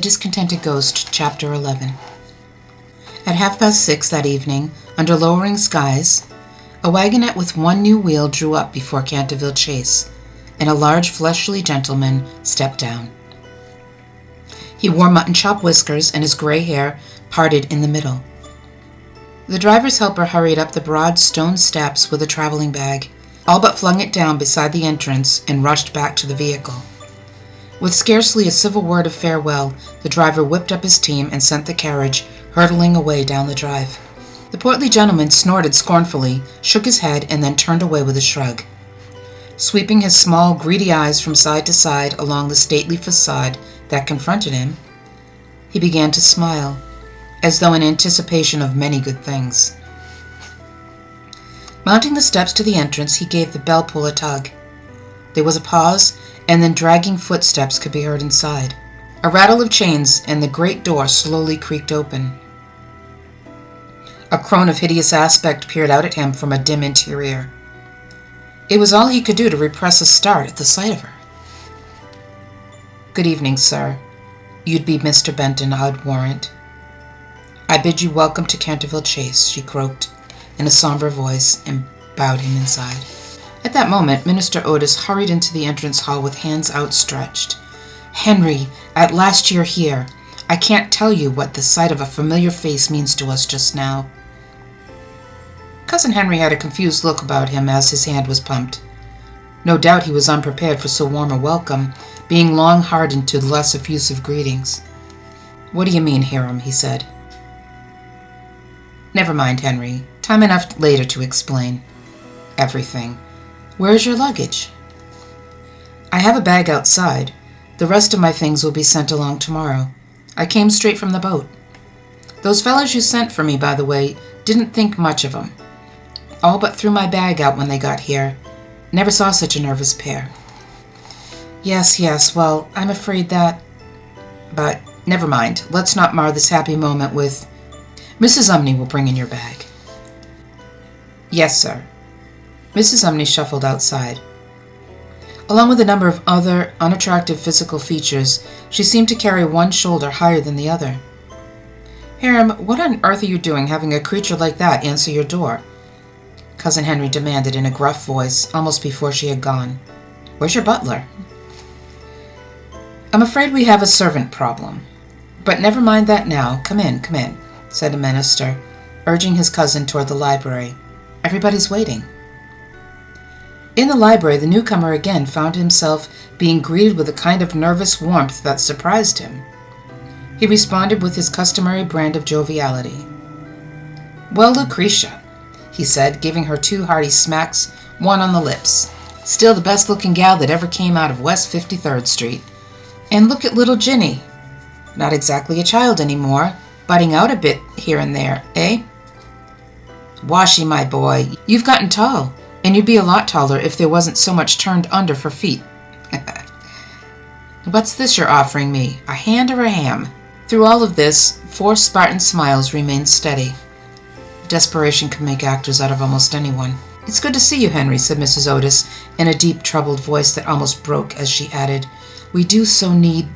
Discontented Ghost, Chapter 11. At 6:30 that evening, under lowering skies, a wagonette with one new wheel drew up before Canterville Chase, and a large fleshly gentleman stepped down. He wore mutton-chop whiskers, and his gray hair parted in the middle. The driver's helper hurried up the broad stone steps with a traveling bag, all but flung it down beside the entrance, and rushed back to the vehicle. With scarcely a civil word of farewell, the driver whipped up his team and sent the carriage hurtling away down the drive. The portly gentleman snorted scornfully, shook his head, and then turned away with a shrug. Sweeping his small, greedy eyes from side to side along the stately facade that confronted him, he began to smile, as though in anticipation of many good things. Mounting the steps to the entrance, he gave the bell pull a tug. There was a pause, and then dragging footsteps could be heard inside. A rattle of chains, and the great door slowly creaked open. A crone of hideous aspect peered out at him from a dim interior. It was all he could do to repress a start at the sight of her. "Good evening, sir. You'd be Mr. Benton, I'd warrant. I bid you welcome to Canterville Chase," she croaked in a somber voice, and bowed him inside. At that moment, Minister Otis hurried into the entrance hall with hands outstretched. "Henry, at last you're here. I can't tell you what the sight of a familiar face means to us just now." Cousin Henry had a confused look about him as his hand was pumped. No doubt he was unprepared for so warm a welcome, being long hardened to less effusive greetings. "What do you mean, Hiram?" he said. "Never mind, Henry. Time enough later to explain. Everything. Where is your luggage?" "I have a bag outside. The rest of my things will be sent along tomorrow. I came straight from the boat. Those fellows you sent for me, by the way, didn't think much of 'em. All but threw my bag out when they got here. Never saw such a nervous pair." Yes, well, I'm afraid that... But never mind. Let's not mar this happy moment with... Mrs. Umney will bring in your bag." "Yes, sir." Mrs. Umney shuffled outside. Along with a number of other unattractive physical features, she seemed to carry one shoulder higher than the other. "Hiram, what on earth are you doing having a creature like that answer your door?" Cousin Henry demanded in a gruff voice, almost before she had gone. "Where's your butler?" "I'm afraid we have a servant problem. But never mind that now. Come in, said the minister, urging his cousin toward the library. "Everybody's waiting." In the library, the newcomer again found himself being greeted with a kind of nervous warmth that surprised him. He responded with his customary brand of joviality. "Well, Lucretia," he said, giving her 2 hearty smacks, one on the lips. "Still the best-looking gal that ever came out of West 53rd Street. And look at little Ginny. Not exactly a child anymore, budding out a bit here and there, eh? Washy, my boy, you've gotten tall, and you'd be a lot taller if there wasn't so much turned under for feet. What's this you're offering me, a hand or a ham?" Through all of this, 4 Spartan smiles remained steady. Desperation can make actors out of almost anyone. "It's good to see you, Henry," said Mrs. Otis, in a deep, troubled voice that almost broke as she added, "We do so need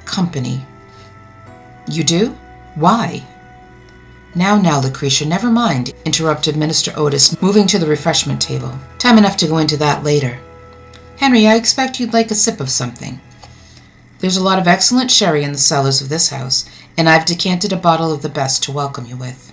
company." "You do? Why?" Now, Lucretia, never mind," interrupted Minister Otis, moving to the refreshment table. "Time enough to go into that later. Henry, I expect you'd like a sip of something. There's a lot of excellent sherry in the cellars of this house, and I've decanted a bottle of the best to welcome you with.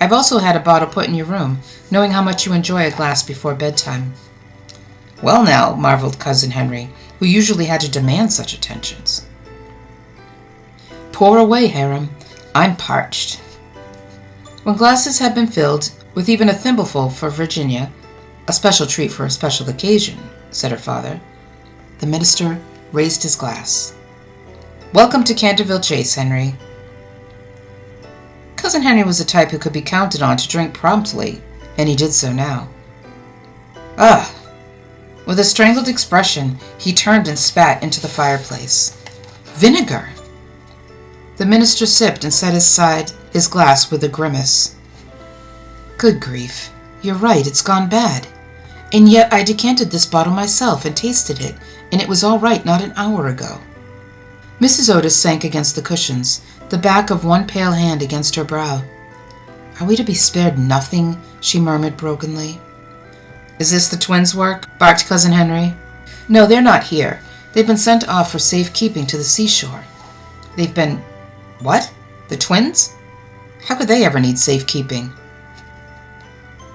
I've also had a bottle put in your room, knowing how much you enjoy a glass before bedtime." "Well now," marveled Cousin Henry, who usually had to demand such attentions. "Pour away, Hiram. I'm parched." When glasses had been filled, with even a thimbleful for Virginia, "A special treat for a special occasion," said her father, the minister raised his glass. "Welcome to Canterville Chase, Henry." Cousin Henry was the type who could be counted on to drink promptly, and he did so now. "Ugh!" With a strangled expression, he turned and spat into the fireplace. "Vinegar!" The minister sipped and set aside his glass with a grimace. "Good grief, you're right, it's gone bad. And yet I decanted this bottle myself and tasted it, and it was all right not an hour ago." Mrs. Otis sank against the cushions, the back of one pale hand against her brow. "Are we to be spared nothing?" she murmured brokenly. "Is this the twins' work?" barked Cousin Henry. "No, they're not here. They've been sent off for safekeeping to the seashore." "They've been... what? The twins? How could they ever need safekeeping?"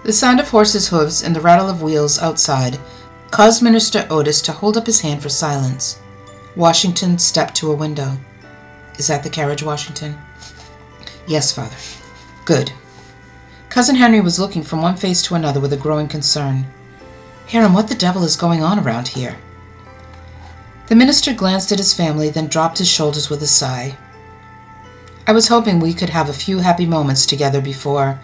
The sound of horses' hooves and the rattle of wheels outside caused Minister Otis to hold up his hand for silence. Washington stepped to a window. "Is that the carriage, Washington?" "Yes, Father." "Good." Cousin Henry was looking from one face to another with a growing concern. "Hiram, what the devil is going on around here?" The minister glanced at his family, then dropped his shoulders with a sigh. "I was hoping we could have a few happy moments together before...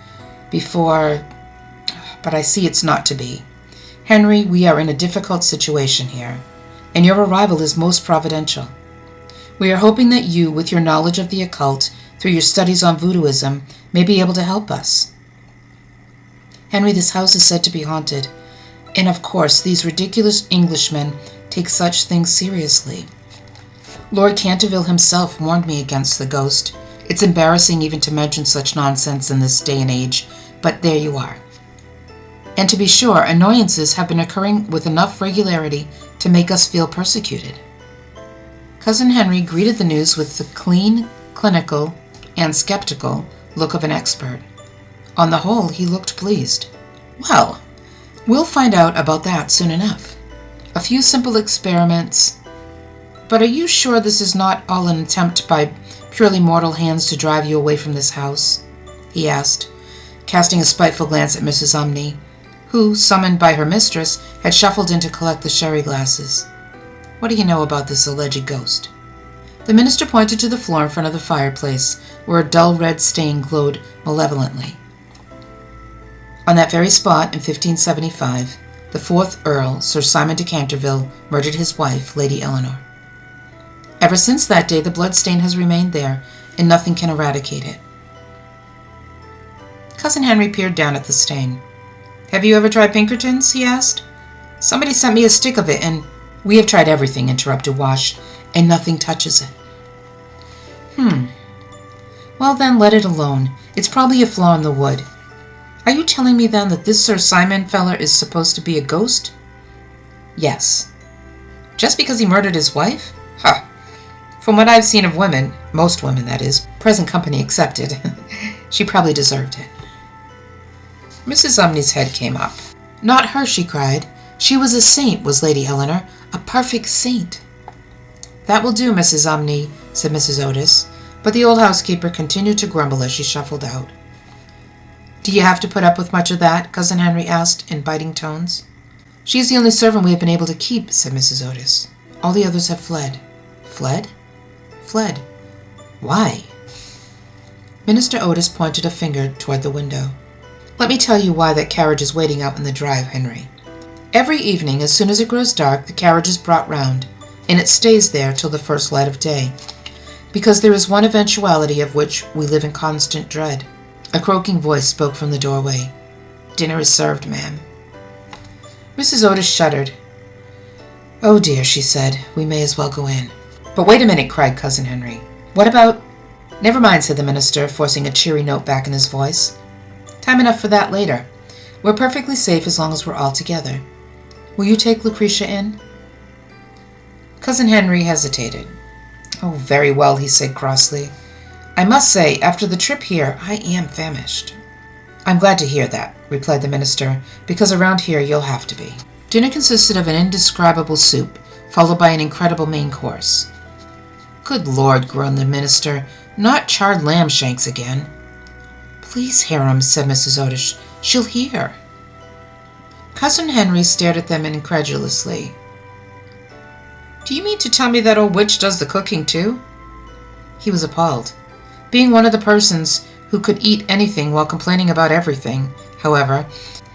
but I see it's not to be. Henry, we are in a difficult situation here, and your arrival is most providential. We are hoping that you, with your knowledge of the occult, through your studies on voodooism, may be able to help us. Henry, this house is said to be haunted, and of course these ridiculous Englishmen take such things seriously. Lord Canterville himself warned me against the ghost. It's embarrassing even to mention such nonsense in this day and age, but there you are. And to be sure, annoyances have been occurring with enough regularity to make us feel persecuted." Cousin Henry greeted the news with the clean, clinical, and skeptical look of an expert. On the whole, he looked pleased. "Well, we'll find out about that soon enough. A few simple experiments. But are you sure this is not all an attempt by purely mortal hands to drive you away from this house?" he asked, casting a spiteful glance at Mrs. Umney, who, summoned by her mistress, had shuffled in to collect the sherry glasses. "What do you know about this alleged ghost?" The minister pointed to the floor in front of the fireplace, where a dull red stain glowed malevolently. On that very spot, in 1575, the 4th Earl, Sir Simon de Canterville, murdered his wife, Lady Eleanor. Ever since that day, the blood stain has remained there, and nothing can eradicate it. Cousin Henry peered down at the stain. "Have you ever tried Pinkerton's?" he asked. "Somebody sent me a stick of it, and—" "We have tried everything," interrupted Wash, "and nothing touches it." Well then, let it alone. It's probably a flaw in the wood. Are you telling me then that this Sir Simon feller is supposed to be a ghost?" "Yes." "Just because he murdered his wife? Huh. From what I've seen of women, most women that is, present company excepted, she probably deserved it." Mrs. Umney's head came up. "Not her," she cried. "She was a saint, was Lady Eleanor, a perfect saint." "That will do, Mrs. Umney," said Mrs. Otis, but the old housekeeper continued to grumble as she shuffled out. "Do you have to put up with much of that?" Cousin Henry asked in biting tones. "She's the only servant we have been able to keep," said Mrs. Otis. "All the others have fled." "Fled?" "Fled." "Why?" Minister Otis pointed a finger toward the window. "Let me tell you why that carriage is waiting out in the drive, Henry. Every evening, as soon as it grows dark, the carriage is brought round, and it stays there till the first light of day, because there is one eventuality of which we live in constant dread." A croaking voice spoke from the doorway. "Dinner is served, ma'am." Mrs. Otis shuddered. "Oh dear," she said, "we may as well go in." "But wait a minute," cried Cousin Henry. "What about—" "Never mind," said the minister, forcing a cheery note back in his voice. "Time enough for that later. We're perfectly safe as long as we're all together. Will you take Lucretia in?" Cousin Henry hesitated. "Oh, very well," he said crossly. "I must say, after the trip here, I am famished." "I'm glad to hear that," replied the minister, "because around here you'll have to be." Dinner consisted of an indescribable soup, followed by an incredible main course. "Good Lord," groaned the minister, "not charred lamb shanks again." "Please, Hiram," said Mrs. Otis. "She'll hear." Cousin Henry stared at them incredulously. "Do you mean to tell me that old witch does the cooking, too?" He was appalled. Being one of the persons who could eat anything while complaining about everything, however,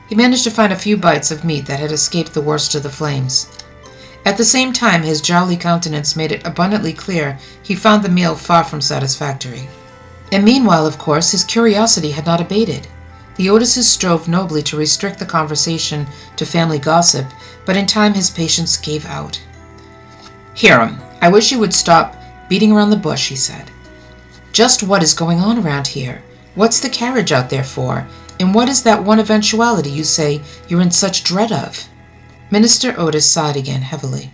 he managed to find a few bites of meat that had escaped the worst of the flames. At the same time, his jolly countenance made it abundantly clear he found the meal far from satisfactory. And meanwhile, of course, his curiosity had not abated. The Otises strove nobly to restrict the conversation to family gossip, but in time his patience gave out. "Hiram, I wish you would stop beating around the bush, he said. Just what is going on around here? What's the carriage out there for? And what is that one eventuality you say you're in such dread of? Minister Otis sighed again heavily.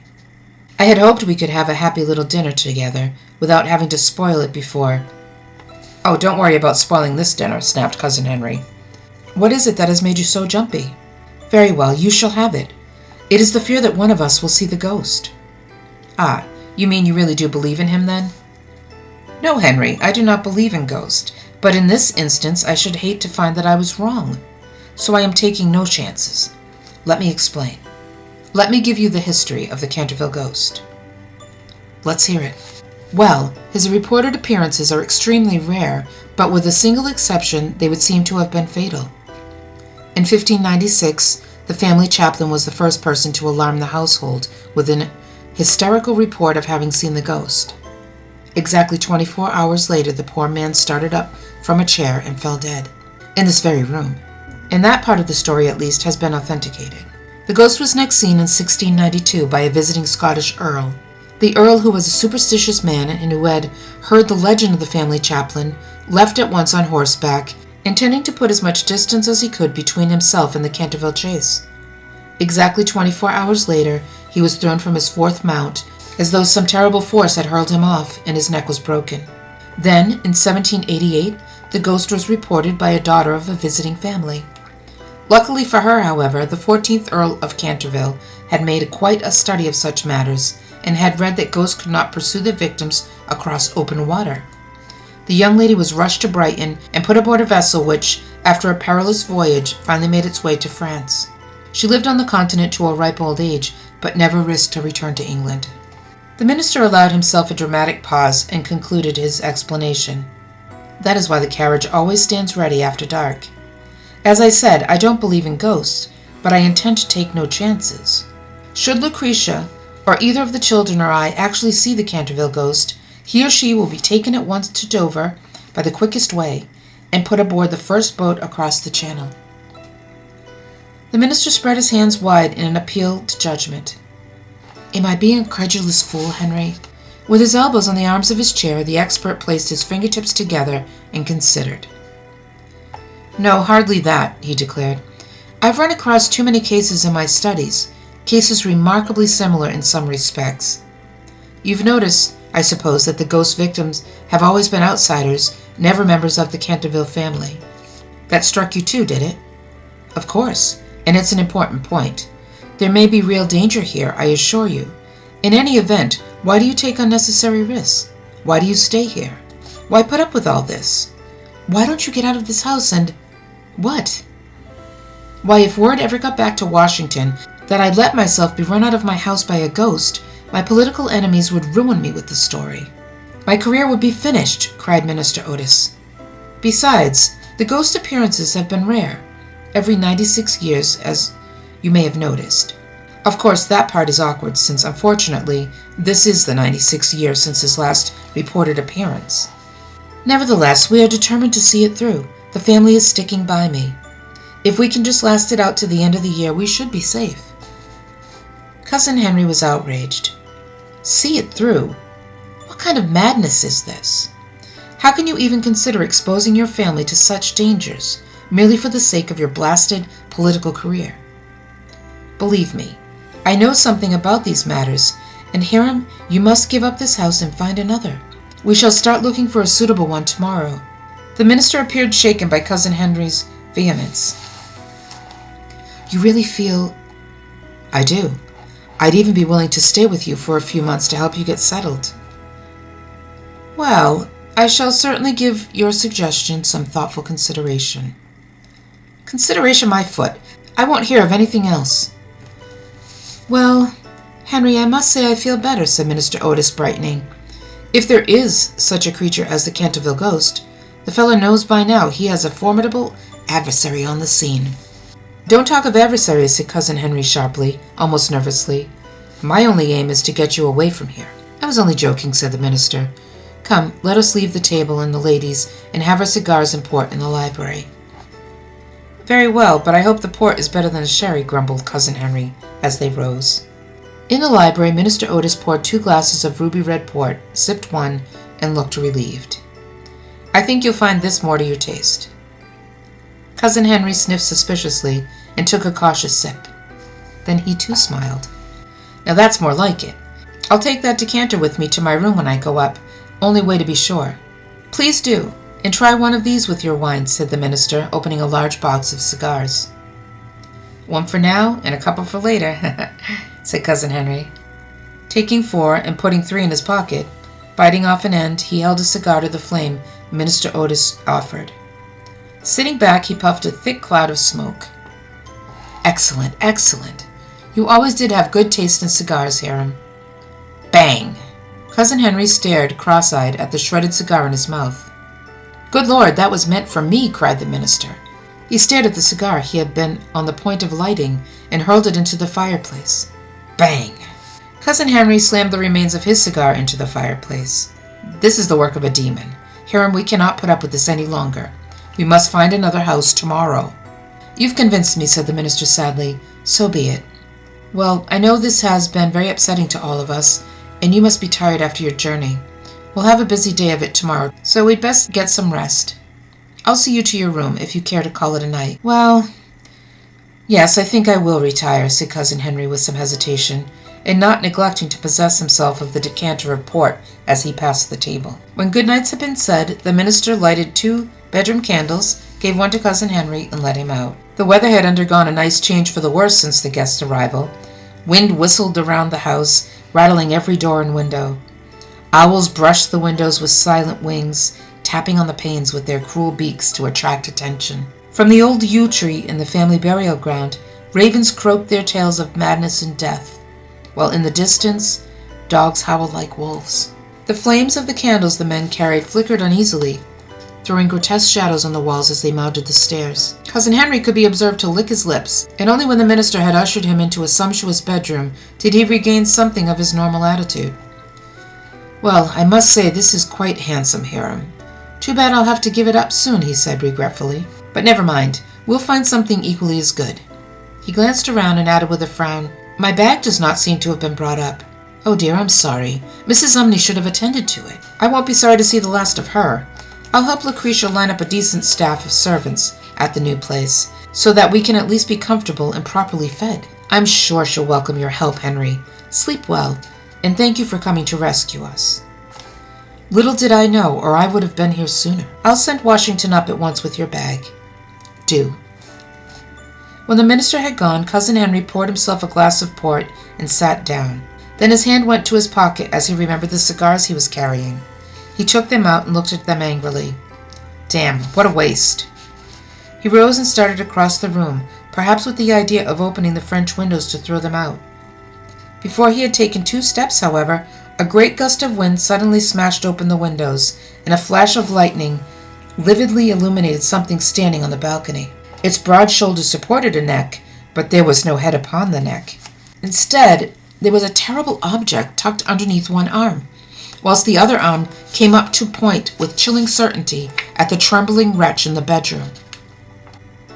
I had hoped we could have a happy little dinner together without having to spoil it before. Oh, don't worry about spoiling this dinner, snapped Cousin Henry. What is it that has made you so jumpy? Very well, you shall have it. It is the fear that one of us will see the ghost. Ah, you mean you really do believe in him, then? No, Henry, I do not believe in ghosts, but in this instance I should hate to find that I was wrong. So I am taking no chances. Let me explain. Let me give you the history of the Canterville ghost. Let's hear it. Well, his reported appearances are extremely rare, but with a single exception, they would seem to have been fatal. In 1596, the family chaplain was the first person to alarm the household with an hysterical report of having seen the ghost. Exactly 24 hours later, the poor man started up from a chair and fell dead, in this very room. And that part of the story, at least, has been authenticated. The ghost was next seen in 1692 by a visiting Scottish earl. The earl, who was a superstitious man and who had heard the legend of the family chaplain, left at once on horseback, intending to put as much distance as he could between himself and the Canterville chase. Exactly 24 hours later, he was thrown from his fourth mount, as though some terrible force had hurled him off, and his neck was broken. Then, in 1788, the ghost was reported by a daughter of a visiting family. Luckily for her, however, the 14th Earl of Canterville had made quite a study of such matters, and had read that ghosts could not pursue their victims across open water. The young lady was rushed to Brighton and put aboard a vessel which, after a perilous voyage, finally made its way to France. She lived on the continent to a ripe old age, but never risked a return to England. The minister allowed himself a dramatic pause and concluded his explanation. That is why the carriage always stands ready after dark. As I said, I don't believe in ghosts, but I intend to take no chances. Should Lucretia, or either of the children or I, actually see the Canterville ghost, he or she will be taken at once to Dover by the quickest way, and put aboard the first boat across the channel. The minister spread his hands wide in an appeal to judgment. Am I being a credulous fool, Henry? With his elbows on the arms of his chair, the expert placed his fingertips together and considered. No, hardly that, he declared. I've run across too many cases in my studies, cases remarkably similar in some respects. You've noticed, I suppose, that the ghost victims have always been outsiders, never members of the Canterville family. That struck you too, did it? Of course, and it's an important point. There may be real danger here, I assure you. In any event, why do you take unnecessary risks? Why do you stay here? Why put up with all this? Why don't you get out of this house and... What? Why, if word ever got back to Washington that I'd let myself be run out of my house by a ghost, my political enemies would ruin me with the story. My career would be finished, cried Minister Otis. Besides, the ghost appearances have been rare, every 96 years, as you may have noticed. Of course, that part is awkward, since, unfortunately, this is the 96th year since his last reported appearance. Nevertheless, we are determined to see it through. The family is sticking by me. If we can just last it out to the end of the year, we should be safe. Cousin Henry was outraged. See it through? What kind of madness is this? How can you even consider exposing your family to such dangers, merely for the sake of your blasted political career? Believe me, I know something about these matters, and Hiram, you must give up this house and find another. We shall start looking for a suitable one tomorrow. The minister appeared shaken by Cousin Henry's vehemence. You really feel... I do. I'd even be willing to stay with you for a few months to help you get settled. Well, I shall certainly give your suggestion some thoughtful consideration. Consideration my foot. I won't hear of anything else. Well, Henry, I must say I feel better, said Minister Otis, brightening. If there is such a creature as the Canterville ghost, the fellow knows by now he has a formidable adversary on the scene. Don't talk of adversaries, said Cousin Henry sharply, almost nervously. My only aim is to get you away from here. I was only joking, said the minister. Come, let us leave the table and the ladies and have our cigars and port in the library. Very well, but I hope the port is better than the sherry, grumbled Cousin Henry as they rose. In the library, Minister Otis poured 2 glasses of ruby-red port, sipped one, and looked relieved. "I think you'll find this more to your taste." Cousin Henry sniffed suspiciously and took a cautious sip. Then he too smiled. "Now that's more like it. I'll take that decanter with me to my room when I go up. Only way to be sure." "Please do, and try one of these with your wine," said the minister, opening a large box of cigars. "One for now and a couple for later," said Cousin Henry. Taking 4 and putting 3 in his pocket, biting off an end, he held a cigar to the flame Minister Otis offered. Sitting back, he puffed a thick cloud of smoke. "Excellent, excellent. You always did have good taste in cigars, Hiram." Bang! Cousin Henry stared cross-eyed at the shredded cigar in his mouth. "Good Lord, that was meant for me," cried the minister. He stared at the cigar he had been on the point of lighting and hurled it into the fireplace. Bang! Cousin Henry slammed the remains of his cigar into the fireplace. "This is the work of a demon. Hiram, we cannot put up with this any longer. We must find another house tomorrow." "You've convinced me," said the minister sadly. "So be it. Well, I know this has been very upsetting to all of us, and you must be tired after your journey. We'll have a busy day of it tomorrow, so we'd best get some rest. I'll see you to your room, if you care to call it a night." "Well, yes, I think I will retire," said Cousin Henry with some hesitation, and not neglecting to possess himself of the decanter of port as he passed the table. When good nights had been said, the minister lighted 2 bedroom candles, gave one to Cousin Henry, and let him out. The weather had undergone a nice change for the worse since the guest's arrival. Wind whistled around the house, rattling every door and window. Owls brushed the windows with silent wings, tapping on the panes with their cruel beaks to attract attention. From the old yew tree in the family burial ground, ravens croaked their tales of madness and death, while in the distance, dogs howled like wolves. The flames of the candles the men carried flickered uneasily, throwing grotesque shadows on the walls as they mounted the stairs. Cousin Henry could be observed to lick his lips, and only when the minister had ushered him into a sumptuous bedroom did he regain something of his normal attitude. "Well, I must say this is quite handsome, Hiram. Too bad I'll have to give it up soon," he said regretfully. "But never mind, we'll find something equally as good." He glanced around and added with a frown, "My bag does not seem to have been brought up." "Oh dear, I'm sorry. Mrs. Umney should have attended to it." "I won't be sorry to see the last of her. I'll help Lucretia line up a decent staff of servants at the new place, so that we can at least be comfortable and properly fed." "I'm sure she'll welcome your help, Henry. Sleep well, and thank you for coming to rescue us." "Little did I know, or I would have been here sooner. I'll send Washington up at once with your bag." "Do." When the minister had gone, Cousin Henry poured himself a glass of port and sat down. Then his hand went to his pocket as he remembered the cigars he was carrying. He took them out and looked at them angrily. Damn, what a waste. He rose and started across the room, perhaps with the idea of opening the French windows to throw them out. Before he had taken 2 steps, however, a great gust of wind suddenly smashed open the windows, and a flash of lightning lividly illuminated something standing on the balcony. Its broad shoulders supported a neck, but there was no head upon the neck. Instead, there was a terrible object tucked underneath one arm, whilst the other arm came up to point with chilling certainty at the trembling wretch in the bedroom.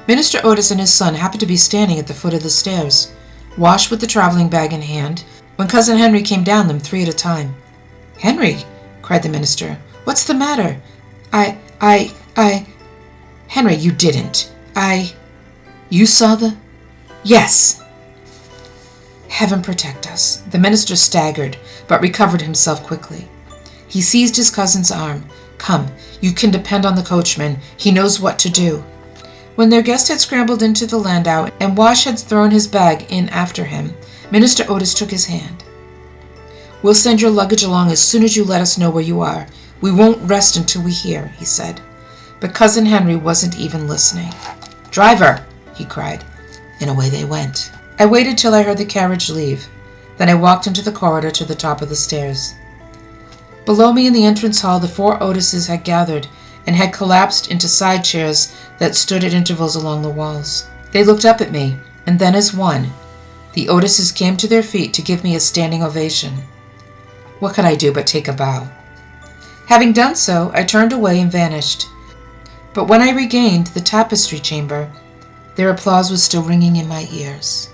Minister Otis and his son happened to be standing at the foot of the stairs, Wash with the traveling bag in hand, when Cousin Henry came down them 3 at a time. "Henry," cried the minister, "what's the matter?" Henry, you didn't. You saw the... Yes. Heaven protect us. The minister staggered, but recovered himself quickly. He seized his cousin's arm. "Come, you can depend on the coachman. He knows what to do." When their guest had scrambled into the landau and Wash had thrown his bag in after him, Minister Otis took his hand. "We'll send your luggage along as soon as you let us know where you are. We won't rest until we hear," he said. But Cousin Henry wasn't even listening. "Driver!" he cried, and away they went. I waited till I heard the carriage leave. Then I walked into the corridor to the top of the stairs. Below me in the entrance hall, the 4 Otises had gathered and had collapsed into side chairs that stood at intervals along the walls. They looked up at me, and then as one, the Otises came to their feet to give me a standing ovation. What could I do but take a bow? Having done so, I turned away and vanished. But when I regained the tapestry chamber, their applause was still ringing in my ears.